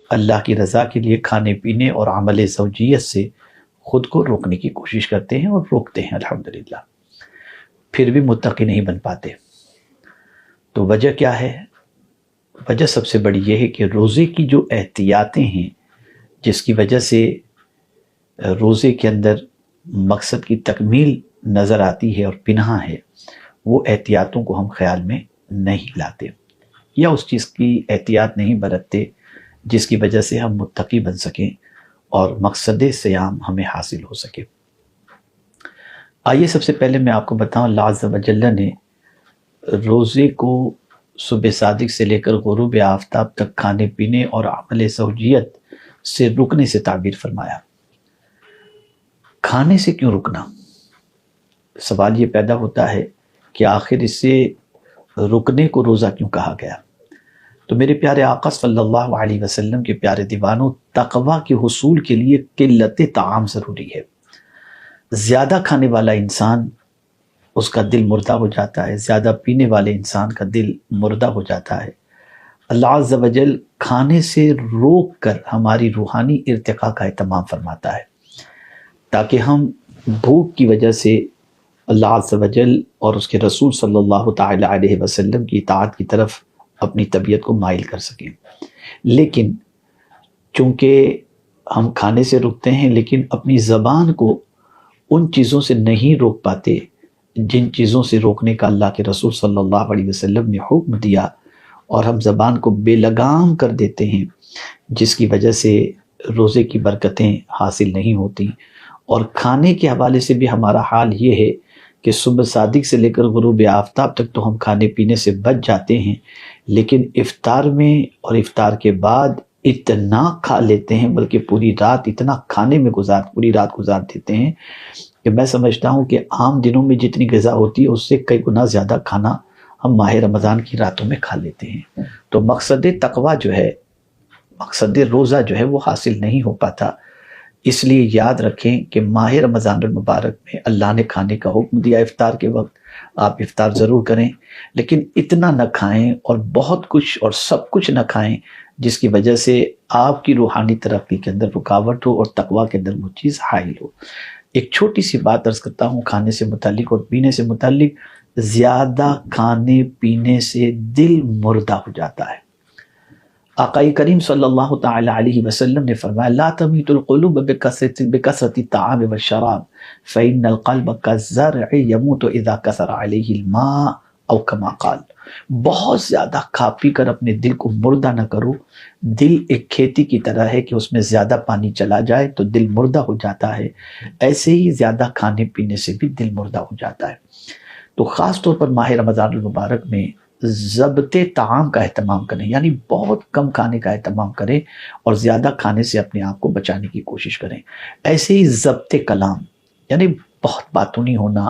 اللہ کی رضا کے لیے کھانے پینے اور عمل زوجیت سے خود کو روکنے کی کوشش کرتے ہیں اور روکتے ہیں الحمدللہ، پھر بھی متقی نہیں بن پاتے۔ تو وجہ کیا ہے؟ وجہ سب سے بڑی یہ ہے کہ روزے کی جو احتیاطیں ہیں، جس کی وجہ سے روزے کے اندر مقصد کی تکمیل نظر آتی ہے اور پنہاں ہے، وہ احتیاطوں کو ہم خیال میں نہیں لاتے، یا اس چیز کی احتیاط نہیں برتتے جس کی وجہ سے ہم متقی بن سکیں اور مقصد صیام ہمیں حاصل ہو سکے۔ آئیے سب سے پہلے میں آپ کو بتاؤں، اللہ عز و جل نے روزے کو صبح صادق سے لے کر غروب آفتاب تک کھانے پینے اور عمل زوجیت سے رکنے سے تعبیر فرمایا۔ کھانے سے کیوں رکنا؟ سوال یہ پیدا ہوتا ہے کہ آخر اس سے رکنے کو روزہ کیوں کہا گیا؟ تو میرے پیارے آقا صلی اللہ علیہ وسلم کے پیارے دیوانوں، تقوی کے حصول کے لیے قلت طعام ضروری ہے۔ زیادہ کھانے والا انسان، اس کا دل مردہ ہو جاتا ہے، زیادہ پینے والے انسان کا دل مردہ ہو جاتا ہے۔ اللہ عز و جل کھانے سے روک کر ہماری روحانی ارتقاء کا اہتمام فرماتا ہے، تاکہ ہم بھوک کی وجہ سے اللہ عز و جل اور اس کے رسول صلی اللہ تعالی علیہ وسلم کی اطاعت کی طرف اپنی طبیعت کو مائل کر سکیں۔ لیکن چونکہ ہم کھانے سے رکتے ہیں، لیکن اپنی زبان کو ان چیزوں سے نہیں روک پاتے جن چیزوں سے روکنے کا اللہ کے رسول صلی اللہ علیہ وسلم نے حکم دیا، اور ہم زبان کو بے لگام کر دیتے ہیں، جس کی وجہ سے روزے کی برکتیں حاصل نہیں ہوتی۔ اور کھانے کے حوالے سے بھی ہمارا حال یہ ہے کہ صبح صادق سے لے کر غروب آفتاب تک تو ہم کھانے پینے سے بچ جاتے ہیں، لیکن افطار میں اور افطار کے بعد اتنا کھا لیتے ہیں، بلکہ پوری رات اتنا کھانے میں پوری رات گزار دیتے ہیں کہ میں سمجھتا ہوں کہ عام دنوں میں جتنی غذا ہوتی ہے اس سے کئی گنا زیادہ کھانا ہم ماہ رمضان کی راتوں میں کھا لیتے ہیں۔ تو مقصد تقوی جو ہے، مقصد روزہ جو ہے وہ حاصل نہیں ہو پاتا۔ اس لیے یاد رکھیں کہ ماہ رمضان المبارک میں اللہ نے کھانے کا حکم دیا، افطار کے وقت آپ افطار ضرور کریں، لیکن اتنا نہ کھائیں اور بہت کچھ اور سب کچھ نہ کھائیں جس کی وجہ سے آپ کی روحانی ترقی کے اندر رکاوٹ ہو اور تقوی کے اندر وہ چیز حائل ہو۔ ایک چھوٹی سی بات عرض کرتا ہوں کھانے سے متعلق اور پینے سے متعلق، زیادہ کھانے پینے سے دل مردہ ہو جاتا ہے۔ آقا کریم صلی اللہ تعالی علیہ وسلم نے فرمایا، لا تمیت القلوب بکثرت الطعام والشراب فإن القلب كالزرع يموت اذا كثر عليه الماء او كما قال۔ بہت زیادہ کھا پی کر اپنے دل کو مردہ نہ کرو۔ دل ایک کھیتی کی طرح ہے کہ اس میں زیادہ پانی چلا جائے تو دل مردہ ہو جاتا ہے، ایسے ہی زیادہ کھانے پینے سے بھی دل مردہ ہو جاتا ہے۔ تو خاص طور پر ماہ رمضان المبارک میں ضبط طعام کا اہتمام کریں، یعنی بہت کم کھانے کا اہتمام کریں اور زیادہ کھانے سے اپنے آپ کو بچانے کی کوشش کریں۔ ایسے ہی ضبط کلام، یعنی بہت باتوں نہیں ہونا،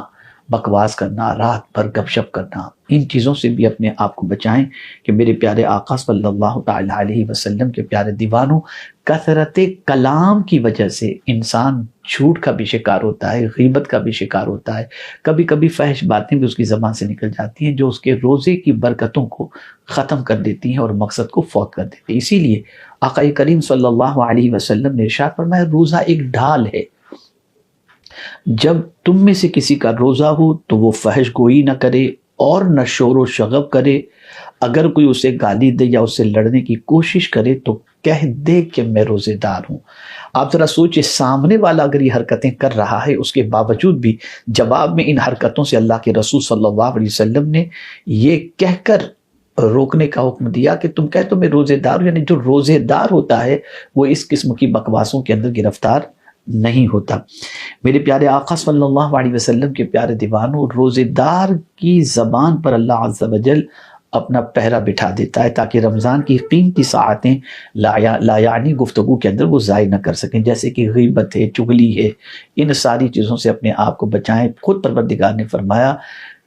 بکواس کرنا، رات بھر گپ شپ کرنا، ان چیزوں سے بھی اپنے آپ کو بچائیں کہ میرے پیارے آقا صلی اللہ تعالی علیہ وسلم کے پیارے دیوانوں، کثرت کلام کی وجہ سے انسان جھوٹ کا بھی شکار ہوتا ہے، غیبت کا بھی شکار ہوتا ہے، کبھی کبھی فحش باتیں بھی اس کی زبان سے نکل جاتی ہیں جو اس کے روزے کی برکتوں کو ختم کر دیتی ہیں اور مقصد کو فوت کر دیتی ہیں۔ اسی لیے آقا کریم صلی اللہ علیہ وسلم نے ارشاد فرمایا، روزہ ایک ڈھال ہے، جب تم میں سے کسی کا روزہ ہو تو وہ فحش گوئی نہ کرے اور نہ شور و شغب کرے، اگر کوئی اسے گالی دے یا اسے لڑنے کی کوشش کرے تو کہہ دے کہ میں روزے دار ہوں۔ آپ ذرا سوچیں، سامنے والا اگر یہ حرکتیں کر رہا ہے، اس کے باوجود بھی جواب میں ان حرکتوں سے اللہ کے رسول صلی اللہ علیہ وسلم نے یہ کہہ کر روکنے کا حکم دیا کہ تم کہہ تو میں روزے دار ہوں، یعنی جو روزے دار ہوتا ہے وہ اس قسم کی بکواسوں کے اندر گرفتار نہیں ہوتا۔ میرے پیارے آقا صلی اللہ علیہ وسلم کے پیارے دیوانوں، روزے دار کی زبان پر اللہ عز و جل اپنا پہرا بٹھا دیتا ہے تاکہ رمضان کی قیمتی ساعتیں لا یعنی گفتگو کے اندر وہ ضائع نہ کر سکیں، جیسے کہ غیبت ہے، چغلی ہے، ان ساری چیزوں سے اپنے آپ کو بچائیں۔ خود پروردگار نے فرمایا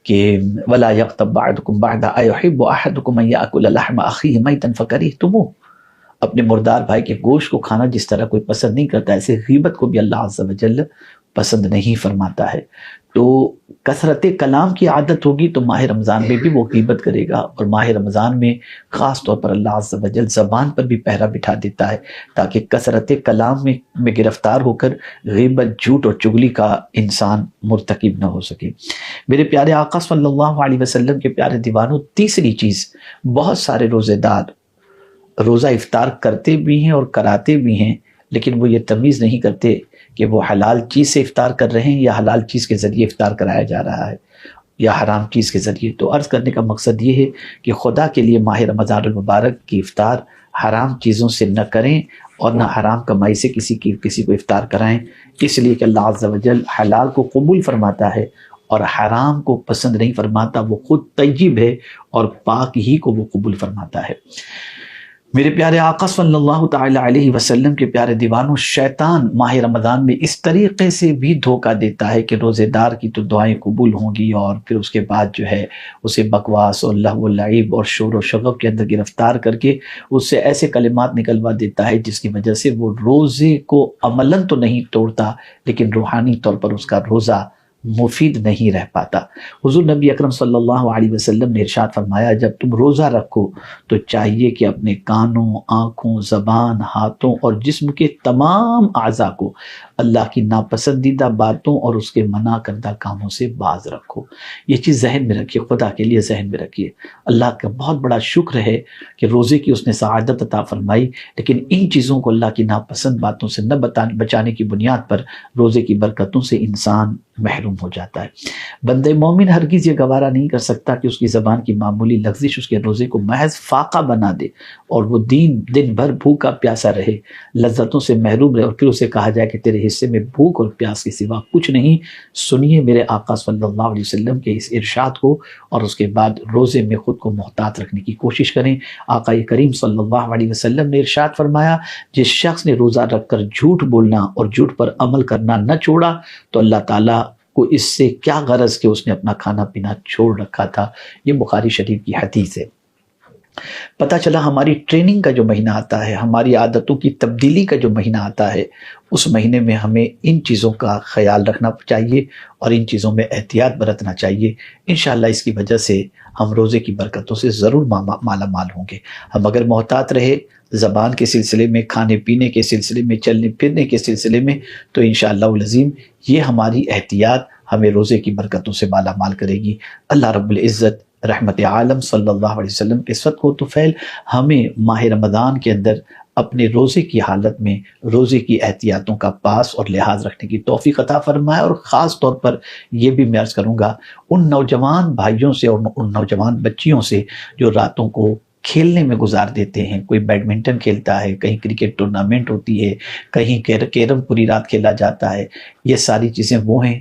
کہ وَلَا يَغْتَبْ بَعْضُكُمْ بَعْضًا أَيُحِبُّ أَحَدُكُمْ أَن يَأْكُلَ لَحْمَ أَخِيهِ مَيْتًا فَكَرِهْتُمُوهُ۔ اپنے مردار بھائی کے گوشت کو کھانا جس طرح کوئی پسند نہیں کرتا، ایسے غیبت کو بھی اللہ عز و جل پسند نہیں فرماتا ہے۔ تو کثرت کلام کی عادت ہوگی تو ماہ رمضان میں بھی وہ غیبت کرے گا، اور ماہ رمضان میں خاص طور پر اللہ عز و جل زبان پر بھی پہرا بٹھا دیتا ہے تاکہ کثرت کلام میں گرفتار ہو کر غیبت، جھوٹ اور چغلی کا انسان مرتکب نہ ہو سکے۔ میرے پیارے آقا صلی اللہ علیہ وسلم کے پیارے دیوانوں، تیسری چیز، بہت سارے روزے دار روزہ افطار کرتے بھی ہیں اور کراتے بھی ہیں، لیکن وہ یہ تمیز نہیں کرتے کہ وہ حلال چیز سے افطار کر رہے ہیں یا حلال چیز کے ذریعے افطار کرایا جا رہا ہے یا حرام چیز کے ذریعے۔ تو عرض کرنے کا مقصد یہ ہے کہ خدا کے لیے ماہ رمضان المبارک کی افطار حرام چیزوں سے نہ کریں اور نہ حرام کمائی سے کسی کو افطار کرائیں، اس لیے کہ اللہ عز و جل حلال کو قبول فرماتا ہے اور حرام کو پسند نہیں فرماتا، وہ خود طیب ہے اور پاک ہی کو وہ قبول فرماتا ہے۔ میرے پیارے آقا صلی اللہ تعالی علیہ وسلم کے پیارے دیوانوں، شیطان ماہ رمضان میں اس طریقے سے بھی دھوکہ دیتا ہے کہ روزے دار کی تو دعائیں قبول ہوں گی، اور پھر اس کے بعد جو ہے اسے بکواس اور لہو و لعب اور شور و شغب کے اندر گرفتار کر کے اس سے ایسے کلمات نکلوا دیتا ہے جس کی وجہ سے وہ روزے کو عملاً تو نہیں توڑتا، لیکن روحانی طور پر اس کا روزہ مفید نہیں رہ پاتا۔ حضور نبی اکرم صلی اللہ علیہ وسلم نے ارشاد فرمایا، جب تم روزہ رکھو تو چاہیے کہ اپنے کانوں، آنکھوں، زبان، ہاتھوں اور جسم کے تمام اعضاء کو اللہ کی ناپسندیدہ باتوں اور اس کے منع کردہ کاموں سے باز رکھو۔ یہ چیز ذہن میں رکھیے، خدا کے لیے ذہن میں رکھیے۔ اللہ کا بہت بڑا شکر ہے کہ روزے کی اس نے سعادت عطا فرمائی، لیکن ان چیزوں کو اللہ کی ناپسند باتوں سے نہ بچانے کی بنیاد پر روزے کی برکتوں سے انسان محروم ہو جاتا ہے۔ بندہ مومن ہرگز یہ گوارا نہیں کر سکتا کہ اس کی زبان کی معمولی لغزش اس کے روزے کو محض فاقہ بنا دے اور وہ دن بھر بھوکا پیاسا رہے، لذتوں سے محروم رہے، اور پھر اسے کہا جائے کہ تیرے حصے میں بھوک اور پیاس کے سوا کچھ نہیں۔ سنیے میرے آقا صلی اللہ علیہ وسلم کے اس ارشاد کو، اور اس کے بعد روزے میں خود کو محتاط رکھنے کی کوشش کریں۔ آقا کریم صلی اللہ علیہ وسلم نے ارشاد فرمایا، جس شخص نے روزہ رکھ کر جھوٹ بولنا اور جھوٹ پر عمل کرنا نہ چھوڑا تو اللہ تعالیٰ کو اس سے کیا غرض کہ اس نے اپنا کھانا پینا چھوڑ رکھا تھا۔ یہ بخاری شریف کی حدیث ہے۔ پتہ چلا ہماری ٹریننگ کا جو مہینہ آتا ہے، ہماری عادتوں کی تبدیلی کا جو مہینہ آتا ہے، اس مہینے میں ہمیں ان چیزوں کا خیال رکھنا چاہیے اور ان چیزوں میں احتیاط برتنا چاہیے۔ انشاءاللہ اس کی وجہ سے ہم روزے کی برکتوں سے ضرور مالا مال ہوں گے۔ ہم اگر محتاط رہے زبان کے سلسلے میں، کھانے پینے کے سلسلے میں، چلنے پھرنے کے سلسلے میں، تو انشاءاللہ العظیم یہ ہماری احتیاط ہمیں روزے کی برکتوں سے مالا مال کرے گی۔ اللہ رب العزت رحمت عالم صلی اللہ علیہ وسلم کے صدقہ و طفیل ہمیں ماہ رمضان کے اندر اپنے روزے کی حالت میں روزے کی احتیاطوں کا پاس اور لحاظ رکھنے کی توفیق عطا فرمائے، اور خاص طور پر یہ بھی میں عرض کروں گا ان نوجوان بھائیوں سے اور ان نوجوان بچیوں سے جو راتوں کو کھیلنے میں گزار دیتے ہیں۔ کوئی بیڈمنٹن کھیلتا ہے، کہیں کرکٹ ٹورنامنٹ ہوتی ہے، کہیں کیرم پوری رات کھیلا جاتا ہے۔ یہ ساری چیزیں وہ ہیں